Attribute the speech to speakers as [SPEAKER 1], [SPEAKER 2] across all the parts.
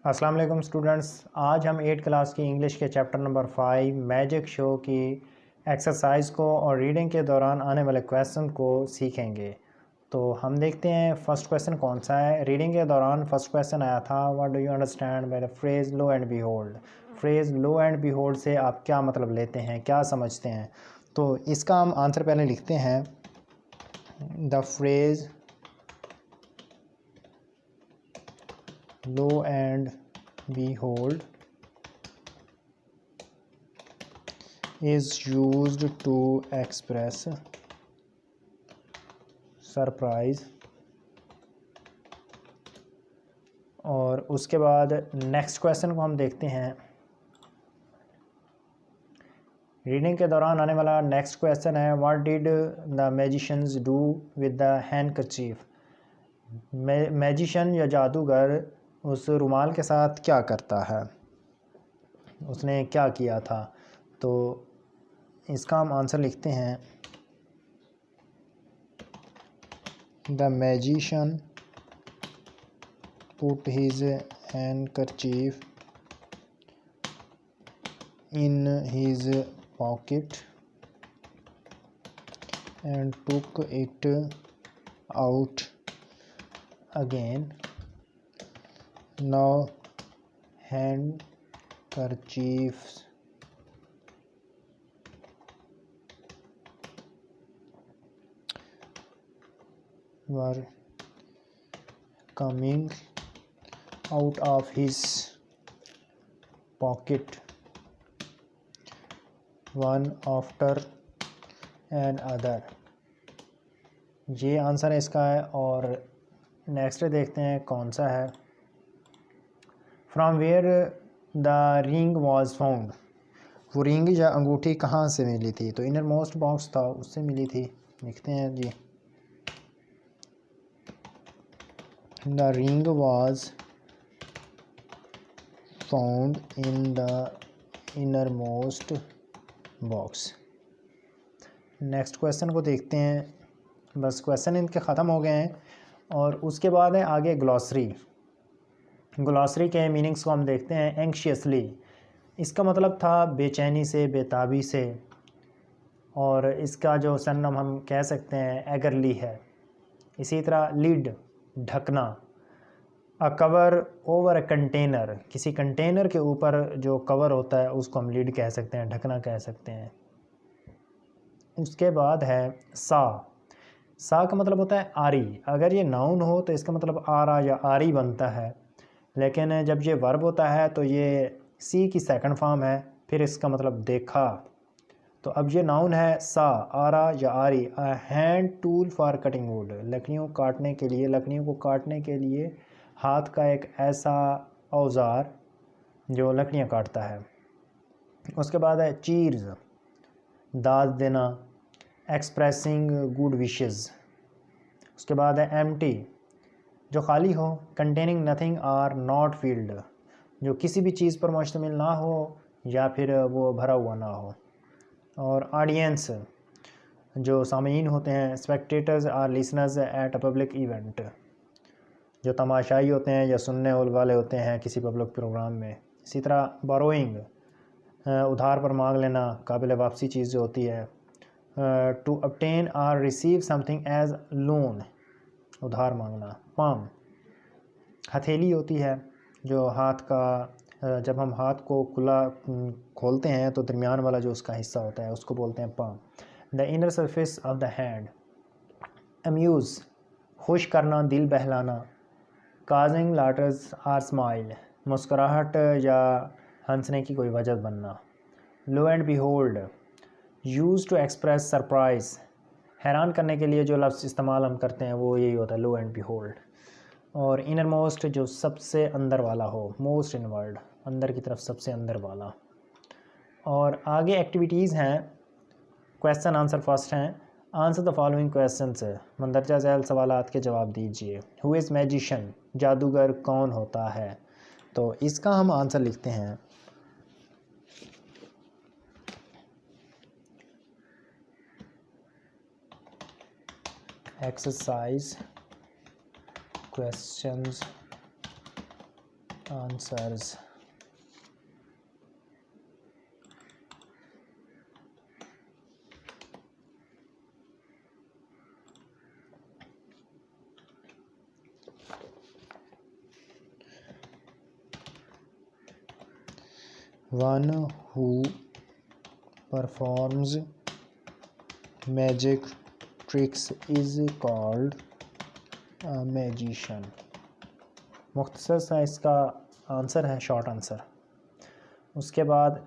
[SPEAKER 1] अस्सलाम वालेकुम स्टूडेंट्स। आज हम 8 क्लास की इंग्लिश के चैप्टर नंबर 5 मैजिक शो की एक्सरसाइज को और रीडिंग के दौरान आने वाले क्वेश्चन को सीखेंगे। तो हम देखते हैं फर्स्ट क्वेश्चन कौन सा है। रीडिंग के दौरान फर्स्ट क्वेश्चन आया था, what do you understand by the phrase lo and behold. Phrase lo and behold से आप क्या मतलब लेते हैं, क्या समझते हैं। तो इसका हम आंसर पहले लिखते हैं। The phrase lo and behold is used to express surprise। और उसके बाद नेक्स्ट क्वेश्चन को हम देखते हैं। रीडिंग के दौरान आने वाला नेक्स्ट क्वेश्चन है, what did the magicians do with the handkerchief. Magician या जादूगर उस रुमाल के साथ क्या करता है, उसने क्या किया था। तो इसका हम आंसर लिखते हैं, the magician put his handkerchief in his pocket and took it out again. Now handkerchiefs were coming out of his pocket one after another। ये आंसर है इसका है। और नेक्स्ट देखते हैं कौन सा है। From where the ring was found. वो रिंग या अंगूठी कहाँ से मिली थी। तो इनर मोस्ट बॉक्स था, उससे मिली थी। लिखते हैं जी, the ring was found in the innermost box. Next question को देखते हैं। बस क्वेश्चन इनके ख़त्म हो गए हैं। और उसके बाद है आगे ग्लॉसरी। ग्लॉसरी के मीनिंग्स को हम देखते हैं। एंक्शियसली, इसका मतलब था बेचैनी से, बेताबी से। और इसका जो सनम हम कह सकते हैं एगरली है। इसी तरह लिड, ढकना। अ कवर ओवर अ कंटेनर, किसी कंटेनर के ऊपर जो कवर होता है उसको हम लिड कह सकते हैं, ढकना कह सकते हैं। उसके बाद है सा। सा का मतलब होता है आरी। अगर ये नाउन हो तो इसका मतलब आरा या आरी बनता है, लेकिन जब ये वर्ब होता है तो ये सी की सेकंड फॉर्म है, फिर इसका मतलब देखा। तो अब ये नाउन है सा, आरा या आरी। A hand tool for cutting would, लकड़ियों काटने के लिए, लकड़ियों को काटने के लिए हाथ का एक ऐसा औजार जो लकड़ियाँ काटता है। उसके बाद है चीर्स, दाद देना, एक्सप्रेसिंग गुड विशेस। उसके बाद है एम्प्टी, जो खाली हो, containing nothing or not filled, जो किसी भी चीज़ पर मुश्तमिल ना हो या फिर वो भरा हुआ ना हो। और ऑडियंस, जो सामीन होते हैं। Spectators our listeners at a public event, जो तमाशाई होते हैं या सुनने वाले होते हैं किसी पब्लिक प्रोग्राम में। इसी तरह बोरोइंग, उधार पर मांग लेना, काबिल वापसी चीज़ जो होती है। To obtain or receive something as loan, उधार मांगना। पाम, हथेली होती है, जो हाथ का, जब हम हाथ को खुला खोलते हैं तो दरमियान वाला जो उसका हिस्सा होता है उसको बोलते हैं palm. The inner surface of the hand. Amuse, खुश करना, दिल बहलाना। काजिंग लाटर्स आर स्माइल, मुस्कुराहट या हंसने की कोई वजह बनना। Lo and behold, use to express surprise, हैरान करने के लिए जो लफ्ज़ इस्तेमाल हम करते हैं वो यही होता है, लो एंड बिहोल्ड। और इनर मोस्ट, जो सबसे अंदर वाला हो, मोस्ट इनवर्ड, अंदर की तरफ सबसे अंदर वाला। और आगे एक्टिविटीज़ हैं। क्वेश्चन आंसर फर्स्ट हैं। Answer the following questions, मंदरजा Zail सवालात के जवाब दीजिए। हु इज़ मैजिशियन, जादूगर कौन होता है। तो इसका हम आंसर लिखते हैं, exercise questions answers. One who performs magic tricks is called a magician। मुख्तसर सा इसका आंसर है, शॉर्ट आंसर। उसके बाद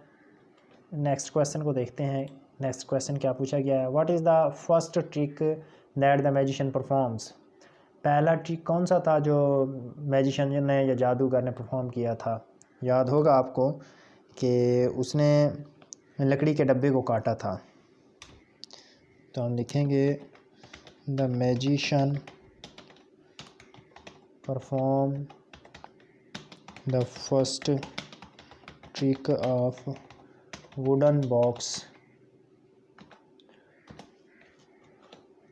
[SPEAKER 1] नेक्स्ट क्वेश्चन को देखते हैं। नेक्स्ट क्वेश्चन क्या पूछा गया है, what is the first trick that the magician performs. पहला ट्रिक कौन सा था जो मैजिशियन ने या जादूगर ने परफॉर्म किया था। याद होगा आपको कि उसने लकड़ी के डब्बे को काटा था। तो हम लिखेंगे the magician perform the first trick of wooden box.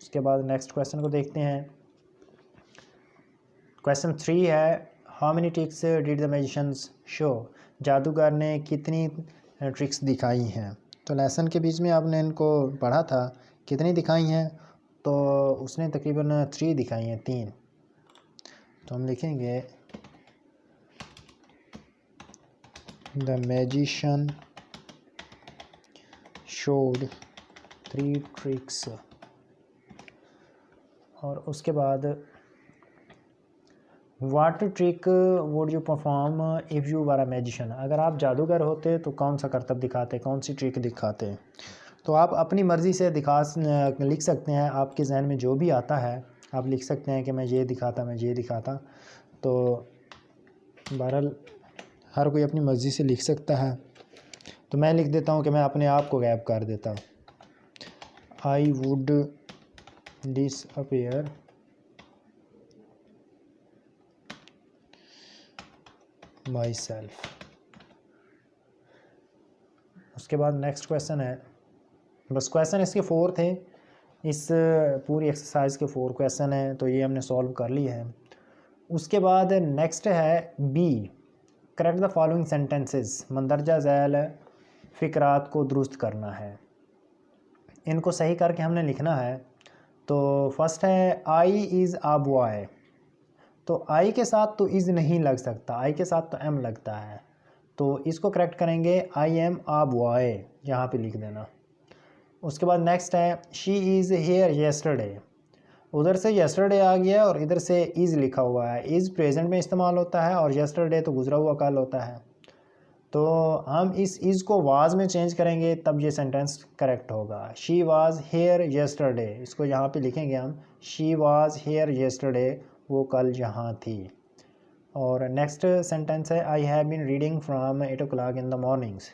[SPEAKER 1] उसके बाद नेक्स्ट क्वेश्चन को देखते हैं। क्वेश्चन 3 है, how many tricks did the magicians show. जादूगर ने कितनी ट्रिक्स दिखाई हैं। तो लेसन के बीच में आपने इनको पढ़ा था कितनी दिखाई हैं, तो उसने तकरीबन 3 दिखाई हैं, 3। तो हम लिखेंगे द मैजिशियन शोड 3 ट्रिक्स। और उसके बाद what trick would you perform if you were a magician. अगर आप जादूगर होते तो कौन सा करतब दिखाते, कौन सी ट्रिक दिखाते। तो आप अपनी मर्ज़ी से लिख सकते हैं, आपके जहन में जो भी आता है आप लिख सकते हैं कि मैं ये दिखाता, मैं ये दिखाता। तो बहरहाल हर कोई अपनी मर्ज़ी से लिख सकता है। तो मैं लिख देता हूँ कि मैं अपने आप को गायब कर देता। I would disappear my self. उसके बाद नेक्स्ट क्वेश्चन है, बस क्वेश्चन इसके 4 थे। इस पूरी एक्सरसाइज के 4 क्वेश्चन हैं, तो ये हमने सॉल्व कर लिए हैं। उसके बाद नेक्स्ट है B, correct the following sentences. मंदरजा झैल फ़िक्रात को दुरुस्त करना है, इनको सही करके हमने लिखना है। तो फर्स्ट है आई इज़ आ बॉय। तो आई के साथ तो इज़ नहीं लग सकता, आई के साथ तो एम लगता है। तो इसको करेक्ट करेंगे, आई एम आ बॉय, यहाँ पे लिख देना। उसके बाद नेक्स्ट है शी इज़ हेयर येस्टरडे। उधर से येस्टरडे आ गया और इधर से इज़ लिखा हुआ है। इज़ प्रेजेंट में इस्तेमाल होता है और येस्टरडे तो गुजरा हुआ कल होता है। तो हम इस इज़ को वाज में चेंज करेंगे तब ये सेंटेंस करेक्ट होगा। शी वाज हेयर येस्टरडे, इसको यहाँ पे लिखेंगे हम, शी वाज हेयर येस्टरडे, वो कल यहाँ थी। और नेक्स्ट सेंटेंस है I have been reading from 8 o'clock in the mornings.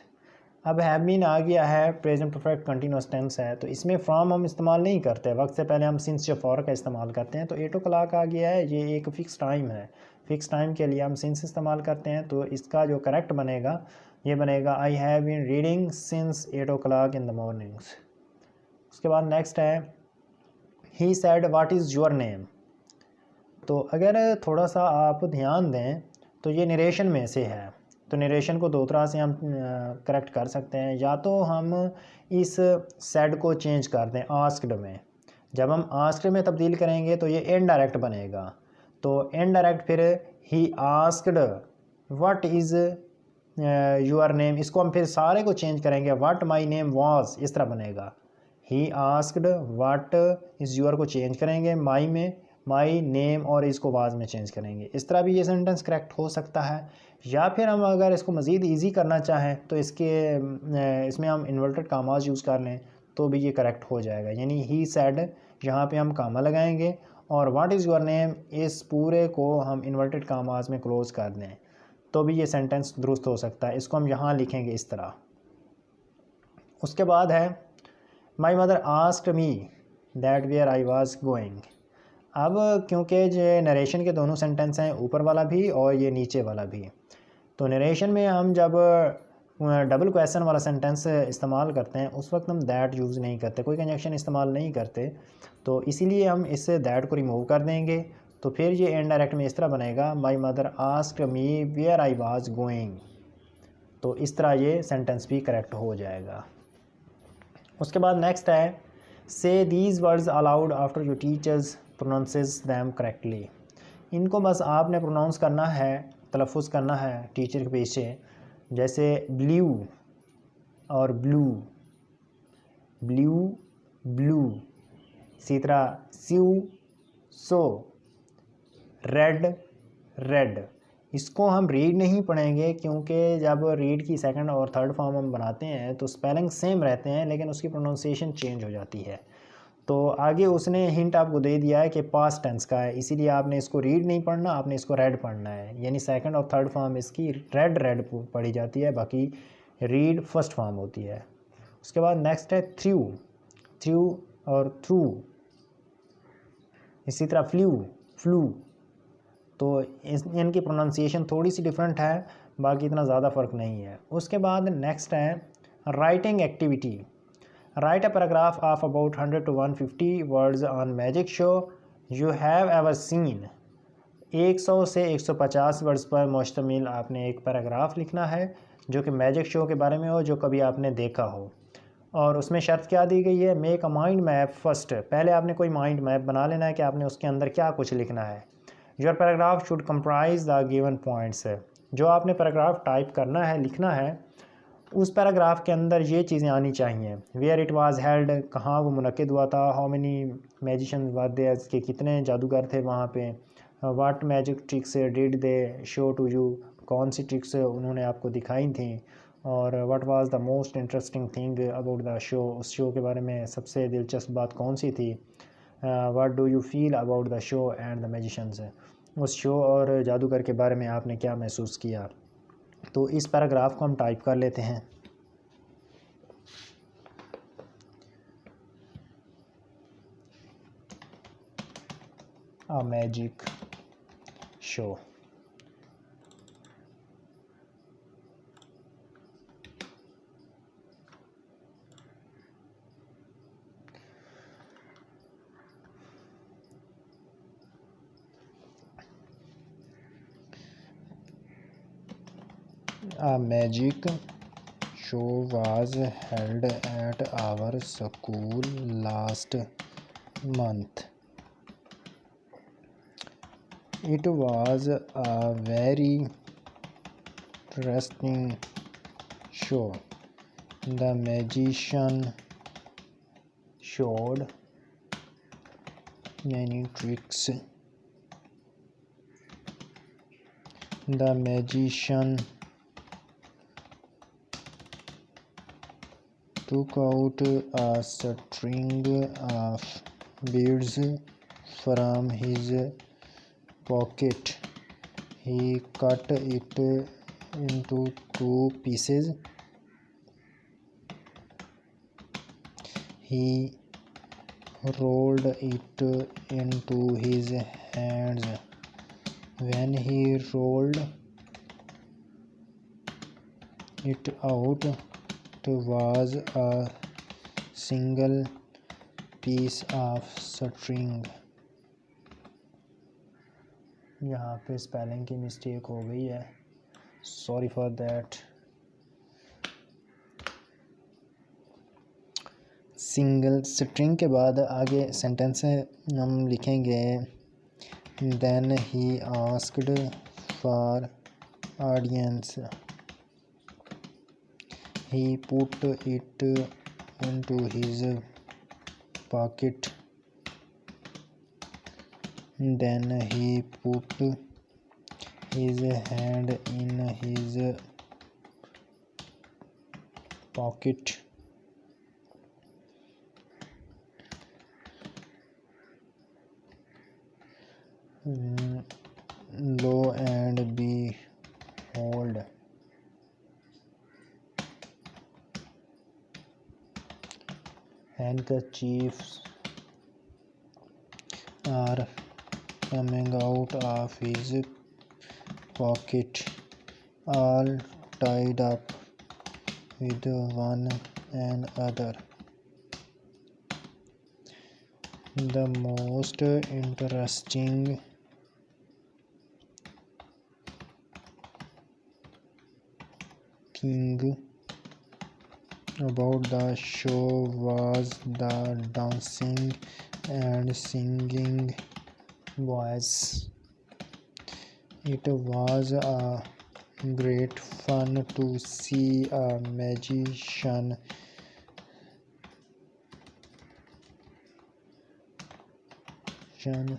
[SPEAKER 1] अब हैव बीन आ गया है, प्रेजेंट परफेक्ट कंटिन्यूस टेंस है, तो इसमें फ्राम हम इस्तेमाल नहीं करते, वक्त से पहले हम सिंस या फॉर का इस्तेमाल करते हैं। तो 8 o'clock आ गया है, ये एक फ़िक्स टाइम है, फ़िक्स टाइम के लिए हम सिंस इस्तेमाल करते हैं। तो इसका जो करेक्ट बनेगा ये बनेगा I have been reading since 8 o'clock in the mornings. उसके बाद नेक्स्ट है he said what is your name. तो अगर थोड़ा सा आप ध्यान दें तो ये नरेशन में से है। तो नरेशन को 2 तरह से हम करेक्ट कर सकते हैं। या तो हम इस सैड को चेंज कर दें आस्क्ड में। जब हम आस्क्ड में तब्दील करेंगे तो ये इनडायरेक्ट बनेगा। तो इनडायरेक्ट फिर he asked what is your name, इसको हम फिर सारे को चेंज करेंगे, व्हाट माई नेम वाज, इस तरह बनेगा। He asked what is your को चेंज करेंगे माई में, माई नेम और इसको वाज में चेंज करेंगे। इस तरह भी ये सेंटेंस करेक्ट हो सकता है। या फिर हम अगर इसको मज़ीद ईजी करना चाहें तो इसमें हम इन्वर्टेड कामाज यूज़ कर लें तो भी ये करेक्ट हो जाएगा। यानी ही सैड, यहाँ पे हम कामा लगाएंगे और व्हाट इज़ योर नेम, इस पूरे को हम इन्वर्टेड कामाज में क्लोज कर दें तो भी ये सेंटेंस दुरुस्त हो सकता है। इसको हम यहाँ लिखेंगे इस तरह। उसके बाद है my mother asked me that where I was going. अब क्योंकि जो नरेशन के दोनों सेंटेंस हैं, ऊपर वाला भी और ये नीचे वाला भी, तो नरेशन में हम जब डबल क्वेश्चन वाला सेंटेंस इस्तेमाल करते हैं उस वक्त हम दैट यूज़ नहीं करते, कोई कंजक्शन इस्तेमाल नहीं करते। तो इसीलिए हम इससे दैट को रिमूव कर देंगे। तो फिर ये इनडायरेक्ट में इस तरह बनेगा, my mother asked me where I was going. तो इस तरह ये सेंटेंस भी करेक्ट हो जाएगा। उसके बाद नेक्स्ट है, say these words aloud after your teachers pronounces them correctly. इनको बस आपने प्रोनाउंस करना है, तलफ़ुज़ करना है टीचर के पीछे, जैसे ब्लू और ब्लू, ब्लू ब्लू, इसी तरह स्यू सो, रेड रेड। इसको हम रीड नहीं पढ़ेंगे क्योंकि जब रीड की सेकंड और थर्ड फॉर्म हम बनाते हैं तो स्पेलिंग सेम रहते हैं लेकिन उसकी प्रोनाउंसिएशन चेंज हो जाती है। तो आगे उसने हिंट आपको दे दिया है कि पास्ट टेंस का है, इसीलिए आपने इसको रीड नहीं पढ़ना, आपने इसको रेड पढ़ना है। यानी सेकंड और थर्ड फॉर्म इसकी रेड रेड पढ़ी जाती है, बाकी रीड फर्स्ट फॉर्म होती है। उसके बाद नेक्स्ट है थ्रू, थ्रू और थ्रू, इसी तरह फ्लू फ्लू। तो इनकी प्रोनाउंसिएशन थोड़ी सी डिफरेंट है, बाकी इतना ज़्यादा फ़र्क नहीं है। उसके बाद नेक्स्ट है writing activity. Right a paragraph of about 100 to 150 words on magic show you have ever seen. 100 से 150 वर्ड्स पर मुश्तमिल आपने एक पैराग्राफ लिखना है जो कि मैजिक शो के बारे में हो, जो कभी आपने देखा हो। और उसमें शर्त क्या दी गई है, make a mind map first. पहले आपने कोई माइंड मैप बना लेना है कि आपने उसके अंदर क्या कुछ लिखना है। Your paragraph should comprise the given points. जो आपने पैराग्राफ टाइप करना है, लिखना है, उस पैराग्राफ के अंदर ये चीज़ें आनी चाहिए। वेयर इट वाज हेल्ड, कहाँ वो मुनक्किद हुआ था। How many magicians were there, के कितने जादूगर थे वहाँ पे। What magic tricks did they show to you, कौन सी ट्रिक्स उन्होंने आपको दिखाई थी। और what was the most interesting thing about the show, उस शो के बारे में सबसे दिलचस्प बात कौन सी थी। What do you feel about the show and the magicians, उस शो और जादूगर के बारे में आपने क्या महसूस किया। तो इस पैराग्राफ को हम टाइप कर लेते हैं। A magic show. A magic show was held at our school last month. It was a very interesting show. The magician showed many tricks. The magician took out a string of beads from his pocket. He cut it into 2 pieces. He rolled it into his hands. When he rolled it out, it was a single piece of string. यहाँ पे spelling की mistake हो गई है, sorry for that. Single string के बाद आगे sentence हम लिखेंगे, then he asked for audience, he put it into his pocket, then he put his hand in his pocket. Lo and behold, handkerchiefs are coming out of his pocket, all tied up with one another. The most interesting talking about the show was the dancing and singing boys. It was a great fun to see a magician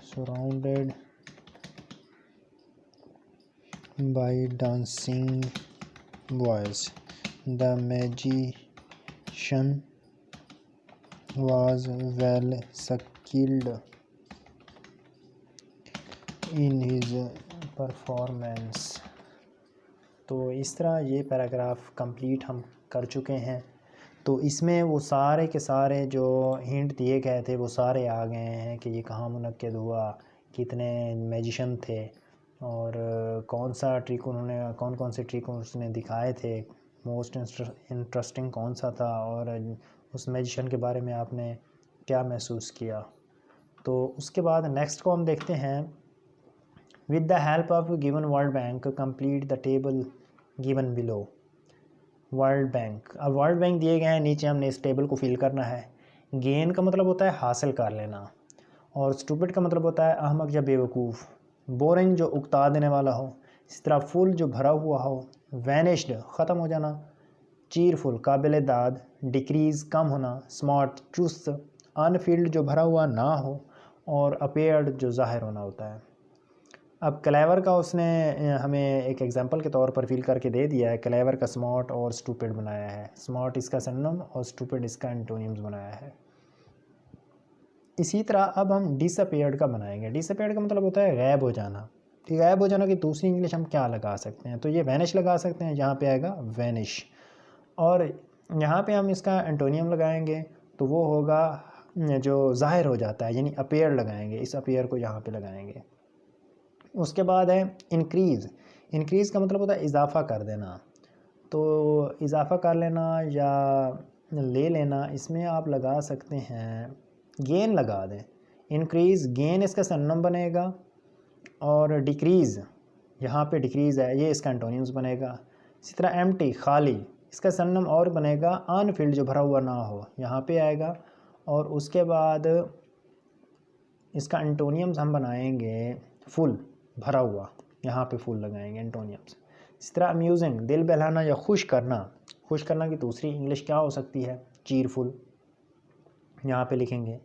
[SPEAKER 1] surrounded by dancing boys. The magician was well skilled in his performance. तो इस तरह ये paragraph complete हम कर चुके हैं। तो इसमें वो सारे के सारे जो हिंट दिए गए थे वो सारे आ गए हैं कि ये कहाँ मुनक्किद हुआ, कितने मैजिशियन थे और कौन सा ट्रिक उन्होंने, कौन कौन से ट्रिक उसने दिखाए थे, मोस्ट इंटरेस्टिंग कौन सा था और उस मैजिशियन के बारे में आपने क्या महसूस किया। तो उसके बाद नेक्स्ट को हम देखते हैं। With the help of given world bank complete the table given below. World bank, अब वर्ल्ड बैंक दिए गए हैं, नीचे हमने इस टेबल को फिल करना है। गेन का मतलब होता है हासिल कर लेना और स्टूपिड का मतलब होता है अहमक या बेवकूफ़। बोरिंग जो उकता देने वाला हो, इस तरह फुल जो भरा हुआ हो, वैनिश्ड ख़त्म हो जाना, चीरफुल काबिल दाद, डिक्रीज़ कम होना, स्मार्ट चुस्त, अनफिल्ड जो भरा हुआ ना हो और अपेयर्ड जो ज़ाहिर होना होता है। अब क्लेवर का उसने हमें एक एग्जांपल के तौर पर फिल करके दे दिया है। क्लेवर का स्मार्ट और स्टूपिड बनाया है, स्मार्ट इसका सिनोनिम और स्टूपिड इसका एंटोनिम्स बनाया है। इसी तरह अब हम डिसअपेयर्ड का बनाएंगे। डिसअपेयर्ड का मतलब होता है गायब हो जाना। गायब हो जाना की दूसरी इंग्लिश हम क्या लगा सकते हैं, तो ये वैनिश लगा सकते हैं, यहाँ पे आएगा वैनिश। और यहाँ पे हम इसका एंटोनियम लगाएंगे तो वो होगा जो ज़ाहिर हो जाता है, यानी अपेयर लगाएंगे, इस अपेयर को यहाँ पे लगाएंगे। उसके बाद है इंक्रीज़। इंक्रीज़ का मतलब होता है इजाफ़ा कर देना, तो इजाफ़ा कर लेना या ले लेना, इसमें आप लगा सकते हैं गेन लगा दें। इंक्रीज़ गेन इसका सिनोनिम बनेगा और डिक्रीज़, यहाँ पे डिक्रीज़ है, ये इसका एंटोनिम्स बनेगा। इसी तरह एम्प्टी खाली, इसका सिनोनिम और बनेगा अनफिल्ड जो भरा हुआ ना हो, यहाँ पे आएगा। और उसके बाद इसका एंटोनियम्स हम बनाएंगे फुल भरा हुआ, यहाँ पे फुल लगाएंगे एंटोनियम्स। इस तरह अम्यूजिंग दिल बहलाना या खुश करना, खुश करना की दूसरी इंग्लिश क्या हो सकती है, चीरफुल, यहाँ पे लिखेंगे।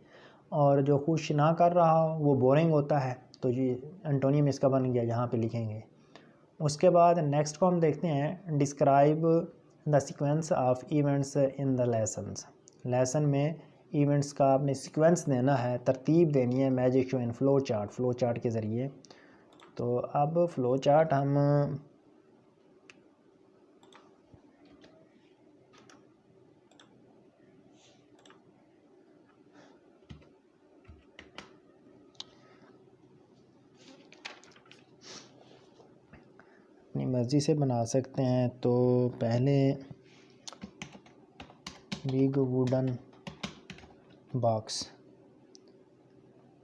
[SPEAKER 1] और जो खुश ना कर रहा हो वो बोरिंग होता है, तो ये एंटोनियम इसका बन गया, यहाँ पे लिखेंगे। उसके बाद नेक्स्ट को हम देखते हैं describe the sequence of events in the lessons. Lesson में इवेंट्स का आपने सीक्वेंस देना है, तरतीब देनी है magic show in flow chart, flow chart के ज़रिए। तो अब फ्लो चार्ट हम अपनी मर्ज़ी से बना सकते हैं। तो पहले बिग वुडन बॉक्स,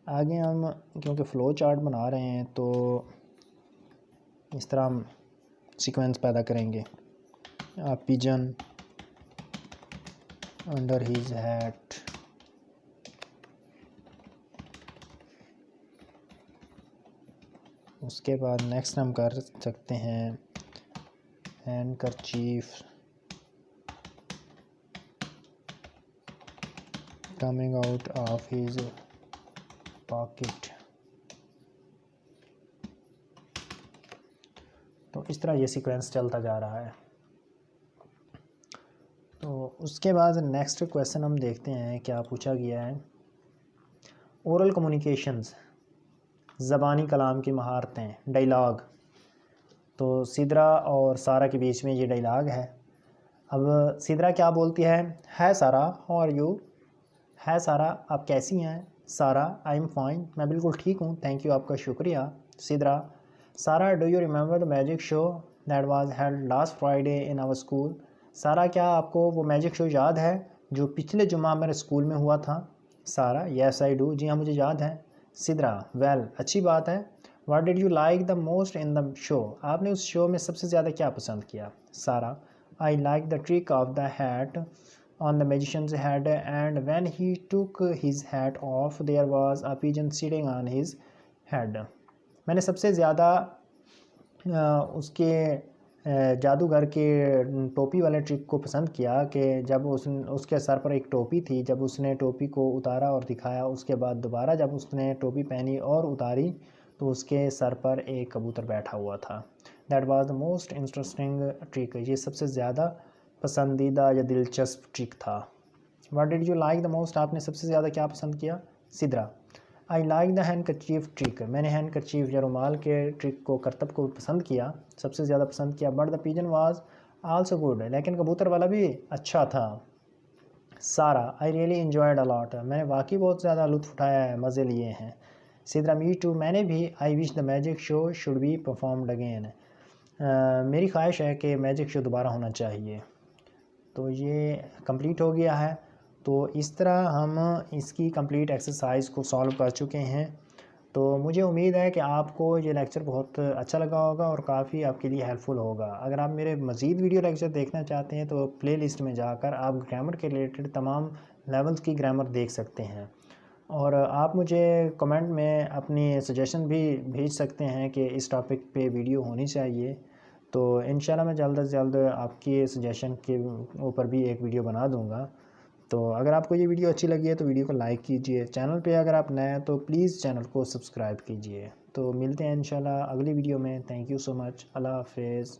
[SPEAKER 1] आगे हम क्योंकि फ़्लो चार्ट बना रहे हैं तो इस तरह हम सीक्वेंस पैदा करेंगे। पिजन अंडर हिज हैट, उसके बाद नेक्स्ट हम कर सकते हैं handkerchief coming out of his pocket. तो इस तरह ये सीक्वेंस चलता जा रहा है। तो उसके बाद नेक्स्ट क्वेश्चन हम देखते हैं क्या पूछा गया है। ओरल कम्युनिकेशंस, ज़बानी कलाम की महारतें, डायलॉग। तो सिद्रा और सारा के बीच में ये डायलॉग है। अब सिद्रा क्या बोलती है सारा, हाउ आर यू, है सारा आप कैसी हैं। सारा आई एम फाइन, मैं बिल्कुल ठीक हूँ, थैंक यू, आपका शुक्रिया। Sidra, Sara do you remember the magic show that was held last Friday in our school. Sara क्या आपको वो मैजिक शो याद है जो पिछले जुमा मेरे स्कूल में हुआ था। सारा, येस आई डू, जी हाँ मुझे याद है। सिद्रा, वेल अच्छी बात है। What did you like the most in the show, आपने उस शो में सबसे ज़्यादा क्या पसंद किया। सारा, I like the trick of the hat on the magician's head, and when he took his hat off there was a pigeon sitting on his head. मैंने सबसे ज़्यादा उसके जादूगर के टोपी वाले ट्रिक को पसंद किया कि जब उसके सर पर एक टोपी थी, जब उसने टोपी को उतारा और दिखाया, उसके बाद दोबारा जब उसने टोपी पहनी और उतारी तो उसके सर पर एक कबूतर बैठा हुआ था। That was the most interesting trick. ये सबसे ज़्यादा पसंदीदा या दिलचस्प ट्रिक था। What did you like the most? आपने सबसे ज़्यादा क्या पसंद किया? Sidra, I like the handkerchief trick. मैंने हैंडकरचीफ या रुमाल के ट्रिक को, करतब को पसंद किया, सबसे ज़्यादा पसंद किया। But the pigeon was also good, लेकिन कबूतर वाला भी अच्छा था। सारा, आई रियली इन्जॉयड अलॉट। मैंने वाकई बहुत ज़्यादा लुत्फ़ उठाया है, मज़े लिए हैं। सिद्रा, मी टू, मैंने भी। I wish the magic show should be performed again. मेरी ख्वाहिश है कि मैजिक शो दोबारा होना चाहिए। तो ये कंप्लीट हो गया है। तो इस तरह हम इसकी कंप्लीट एक्सरसाइज को सॉल्व कर चुके हैं। तो मुझे उम्मीद है कि आपको ये लेक्चर बहुत अच्छा लगा होगा और काफ़ी आपके लिए हेल्पफुल होगा। अगर आप मेरे मज़ीद वीडियो लेक्चर देखना चाहते हैं तो प्लेलिस्ट में जाकर आप ग्रामर के रिलेटेड तमाम लेवल्स की ग्रामर देख सकते हैं। और आप मुझे कमेंट में अपनी सजेशन भी भेज सकते हैं कि इस टॉपिक पे वीडियो होनी चाहिए। तो इंशाल्लाह मैं जल्द से जल्द आपके सजेशन के ऊपर भी एक वीडियो बना दूँगा। तो अगर आपको ये वीडियो अच्छी लगी है तो वीडियो को लाइक कीजिए। चैनल पे अगर आप नए हैं तो प्लीज़ चैनल को सब्सक्राइब कीजिए। तो मिलते हैं इंशाल्लाह अगली वीडियो में। Thank you so much. अल्लाह हाफ़िज़।